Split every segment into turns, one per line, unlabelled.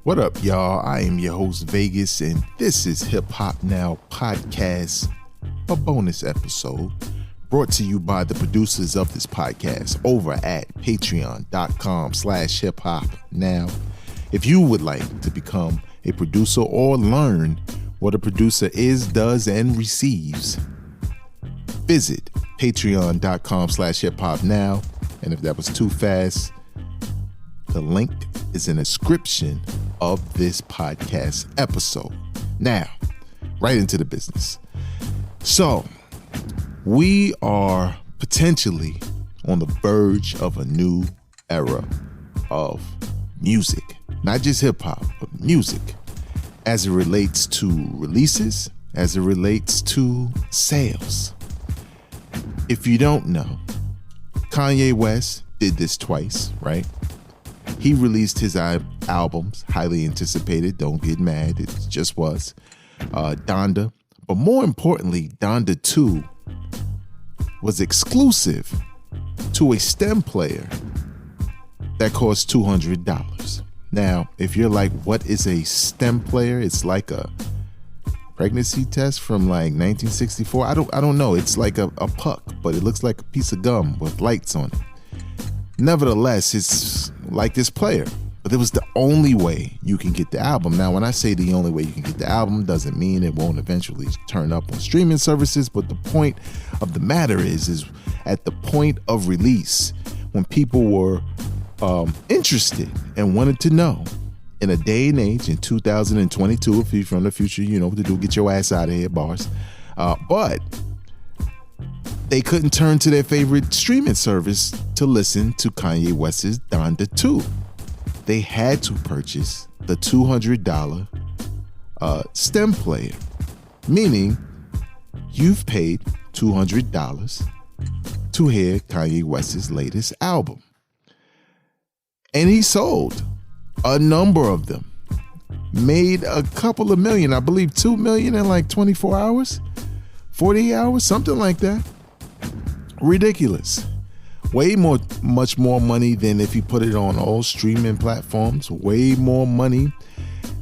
What up, y'all? I am your host, Vegas, and this is Hip Hop Now Podcast, a bonus episode brought to you by the producers of this podcast over at patreon.com/hiphopnow. If you would like to become a producer or learn what a producer is, does, and receives, visit patreon.com/hiphopnow. And if that was too fast, the link is in the description of this podcast episode. Now, right into the business. So, we are potentially on the verge of a new era of music. Not just hip hop, but music. As it relates to releases, as it relates to sales. If you don't know, Kanye West did this twice, right? He released his albums, highly anticipated, don't get mad, it just was, Donda. But more importantly, Donda 2 was exclusive to a stem player that cost $200. Now, if you're like, what is a stem player? It's like a pregnancy test from like 1964. I don't know. It's like a puck, but it looks like a piece of gum with lights on it. Nevertheless, it's like this player, but it was the only way you can get the album. Now, when I say the only way you can get the album, doesn't mean it won't eventually turn up on streaming services. But the point of the matter is at the point of release, when people were interested and wanted to know, in a day and age in 2022, if you're from the future, you know what to do, get your ass out of here, bars. But they couldn't turn to their favorite streaming service to listen to Kanye West's Donda 2. They had to purchase the $200 stem player, meaning you've paid $200 to hear Kanye West's latest album. And he sold a number of them, made a couple of million, I believe 2 million in like 24 hours, 48 hours, something like that. Ridiculous. Much more money than if he put it on all streaming platforms. Way more money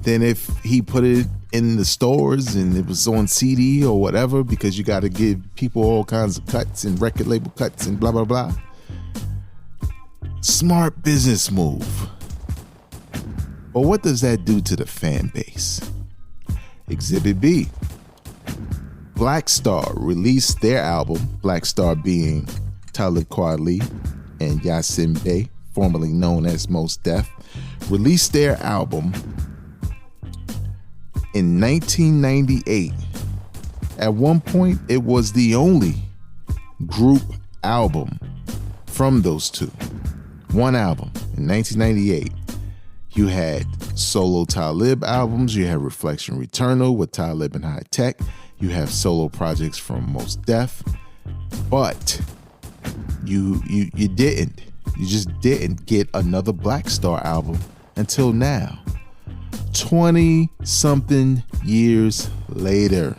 than if he put it in the stores and it was on CD or whatever, because you got to give people all kinds of cuts and record label cuts and blah, blah, blah. Smart business move. But what does that do to the fan base? Exhibit B. Black Star released their album, Black Star being Talib Kweli and Yasin Bey, formerly known as Mos Def, released their album in 1998. At one point, it was the only group album from those two. One album in 1998. You had solo Talib albums. You had Reflection Returnal with Talib and High Tech. You have solo projects from Mos Def. But you just didn't get another Black Star album until now. 20-something years later.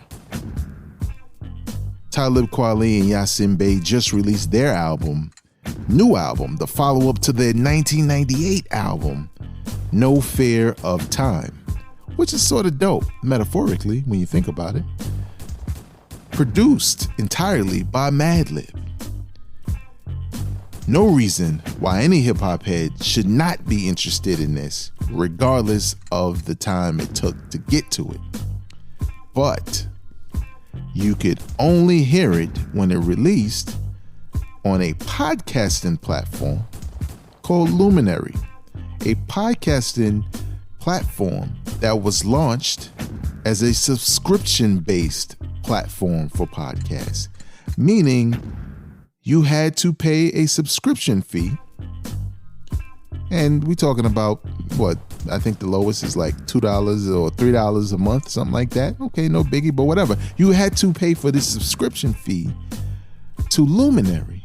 Talib Kweli and Yasin Bey just released their new album, the follow-up to their 1998 album, No Fear of Time, which is sort of dope, metaphorically, when you think about it. Produced entirely by Madlib. No reason why any hip-hop head should not be interested in this, regardless of the time it took to get to it. But you could only hear it when it released on a podcasting platform called Luminary. A podcasting platform that was launched as a subscription-based platform for podcasts, meaning you had to pay a subscription fee. And we're talking about what? I think the lowest is like $2 or $3 a month, something like that. Okay, no biggie, but whatever. You had to pay for this subscription fee to Luminary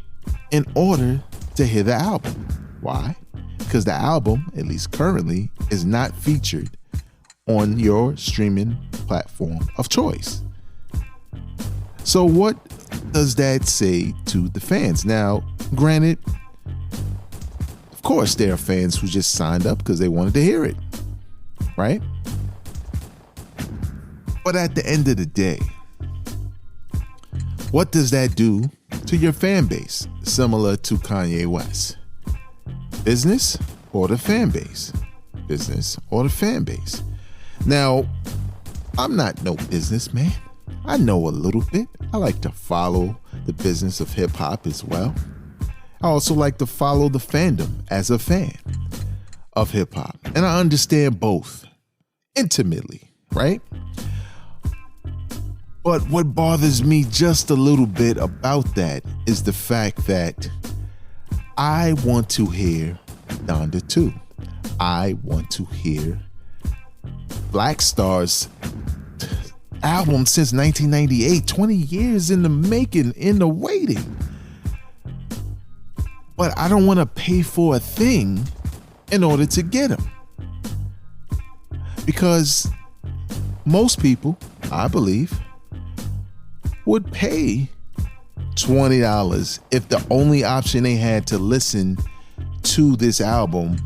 in order to hear the album. Why? Because the album, at least currently, is not featured on your streaming platform of choice. So what does that say to the fans? Now, granted, of course, there are fans who just signed up because they wanted to hear it. right? But at the end of the day, what does that do to your fan base? Similar to Kanye West. Business or the fan base? Business or the fan base? Now, I'm not no businessman. I know a little bit. I like to follow the business of hip hop as well. I also like to follow the fandom as a fan of hip hop. And I understand both intimately, right? But what bothers me just a little bit about that is the fact that I want to hear Donda 2. I want to hear Black Star's album since 1998, 20 years in the making, in the waiting. But I don't want to pay for a thing in order to get them. Because most people, I believe, would pay $20 if the only option they had to listen to this album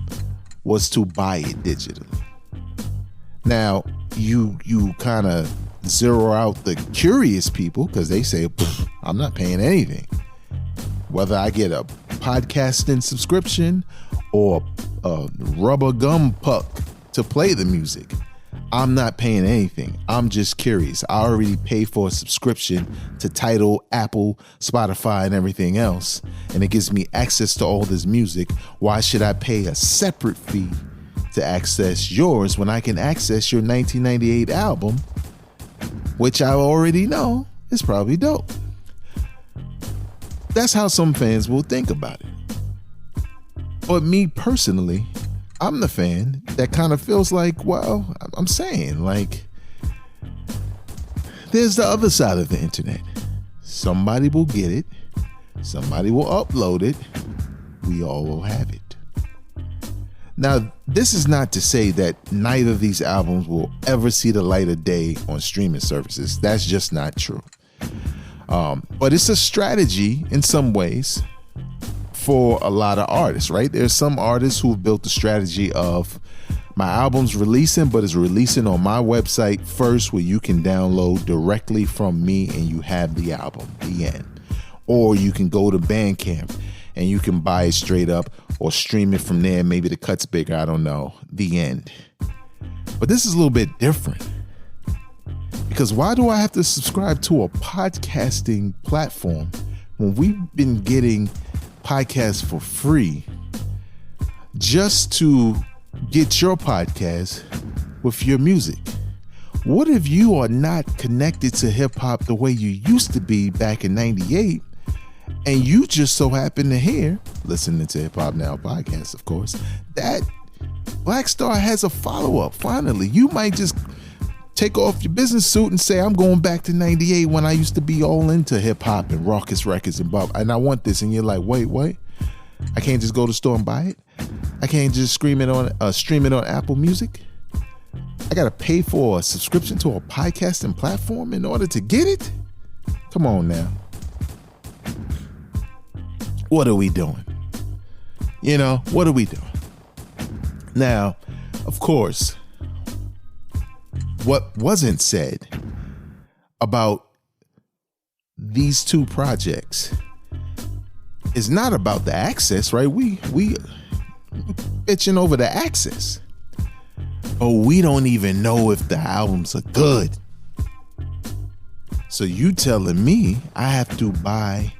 was to buy it digitally. Now, you kind of zero out the curious people because they say, I'm not paying anything. Whether I get a podcasting subscription or a rubber gum puck to play the music, I'm not paying anything. I'm just curious. I already pay for a subscription to Tidal, Apple, Spotify, and everything else, and it gives me access to all this music. Why should I pay a separate fee to access yours when I can access your 1998 album, which I already know is probably dope? That's how some fans will think about it. But me personally, I'm the fan that kind of feels like, well, I'm saying, like, there's the other side of the internet. Somebody will get it. Somebody will upload it. We all will have it. Now, this is not to say that neither of these albums will ever see the light of day on streaming services. That's just not true. But it's a strategy in some ways for a lot of artists, right? There's some artists who've built the strategy of my album's releasing, but it's releasing on my website first, where you can download directly from me and you have the album, the end. Or you can go to Bandcamp and you can buy it straight up or stream it from there. Maybe the cut's bigger, I don't know, the end. But this is a little bit different. Because why do I have to subscribe to a podcasting platform when we've been getting podcasts for free just to get your podcast with your music? What if you are not connected to hip hop the way you used to be back in 98 and you just so happen to hear, listening to Hip Hop Now podcast, of course, that Black Star has a follow-up? Finally, you might just take off your business suit and say, I'm going back to 98 when I used to be all into hip hop and raucous records and blah, and I want this. And you're like, wait, I can't just go to the store and buy it? I can't just stream it on Apple Music? I got to pay for a subscription to a podcasting platform in order to get it? Come on now. What are we doing? What are we doing? Now, of course, what wasn't said about these two projects is not about the access, right? We bitching over the access, but we don't even know if the albums are good. So you telling me I have to buy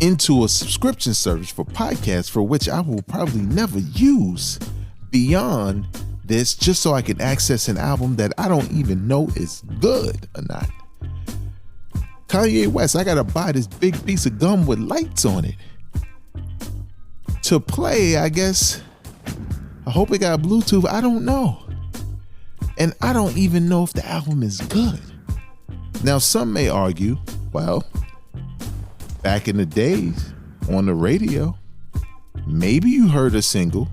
into a subscription service for podcasts for which I will probably never use beyond this, just so I can access an album that I don't even know is good or not? Kanye West, I gotta buy this big piece of gum with lights on it to play, I guess. I hope it got Bluetooth. I don't know. And I don't even know if the album is good. Now, some may argue, well, back in the days on the radio, maybe you heard a single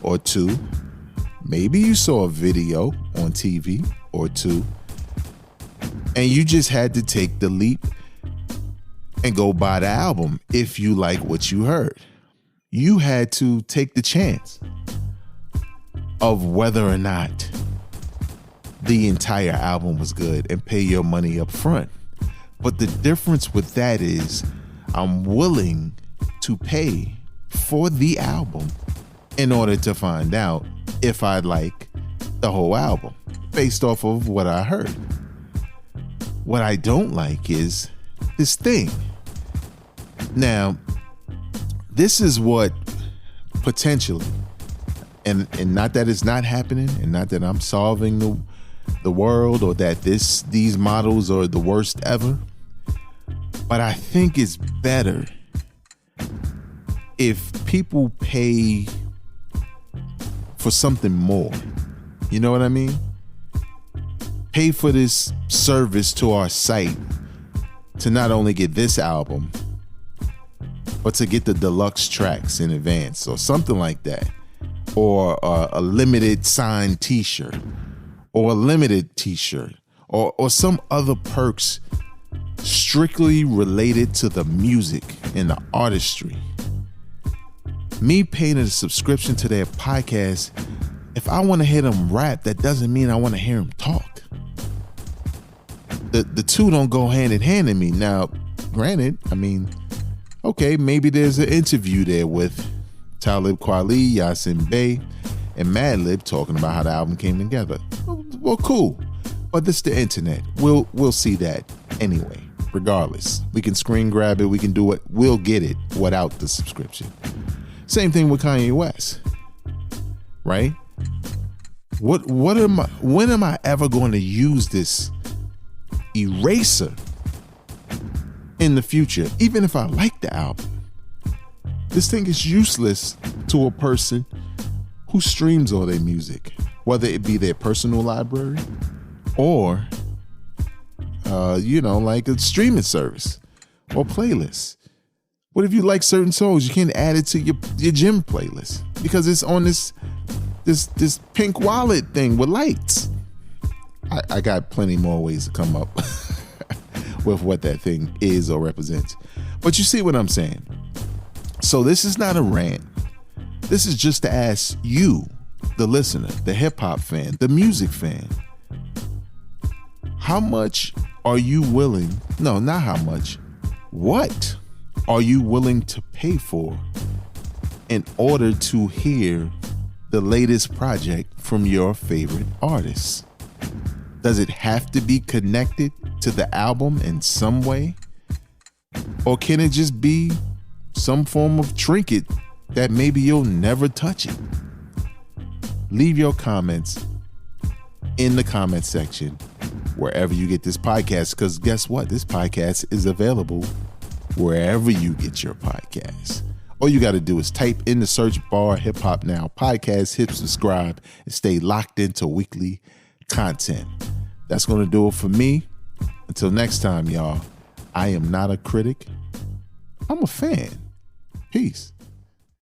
or two. Maybe you saw a video on TV or two, and you just had to take the leap and go buy the album if you like what you heard. You had to take the chance. of whether or not the entire album was good and pay your money up front. But the difference with that is I'm willing to pay for the album in order to find out if I like the whole album based off of what I heard. What I don't like is this thing. Now, this is what potentially, and not that it's not happening, and not that I'm solving the world or that these models are the worst ever, but I think it's better if people pay for something more. You know what I mean? Pay for this service to our site to not only get this album, but to get the deluxe tracks in advance or something like that, or a limited signed t-shirt or a limited t-shirt or some other perks strictly related to the music and the artistry. Me paying a subscription to their podcast, if I want to hear them rap, that doesn't mean I want to hear them talk. The two don't go hand in hand in me. Now, granted, I mean, okay, maybe there's an interview there with Talib Kweli, Yasin Bey, and Madlib talking about how the album came together. Well, cool. But this is the internet. We'll see that anyway. Regardless, we can screen grab it. We can do it. We'll get it without the subscription. Same thing with Kanye West, right? When am I ever going to use this eraser in the future? Even if I like the album, this thing is useless to a person who streams all their music, whether it be their personal library or like a streaming service or playlist. What if you like certain songs? You can't add it to your gym playlist because it's on this pink wallet thing with lights. I got plenty more ways to come up with what that thing is or represents. But you see what I'm saying? So this is not a rant. This is just to ask you, the listener, the hip hop fan, the music fan, how much are you willing? No, not how much. What are you willing to pay for in order to hear the latest project from your favorite artists? Does it have to be connected to the album in some way? Or can it just be some form of trinket that maybe you'll never touch it? Leave your comments in the comment section wherever you get this podcast, because guess what? This podcast is available wherever you get your podcasts. All you got to do is type in the search bar Hip Hop Now Podcast, hit subscribe, and stay locked into weekly content. That's going to do it for me. Until next time, y'all, I am not a critic. I'm a fan. Peace.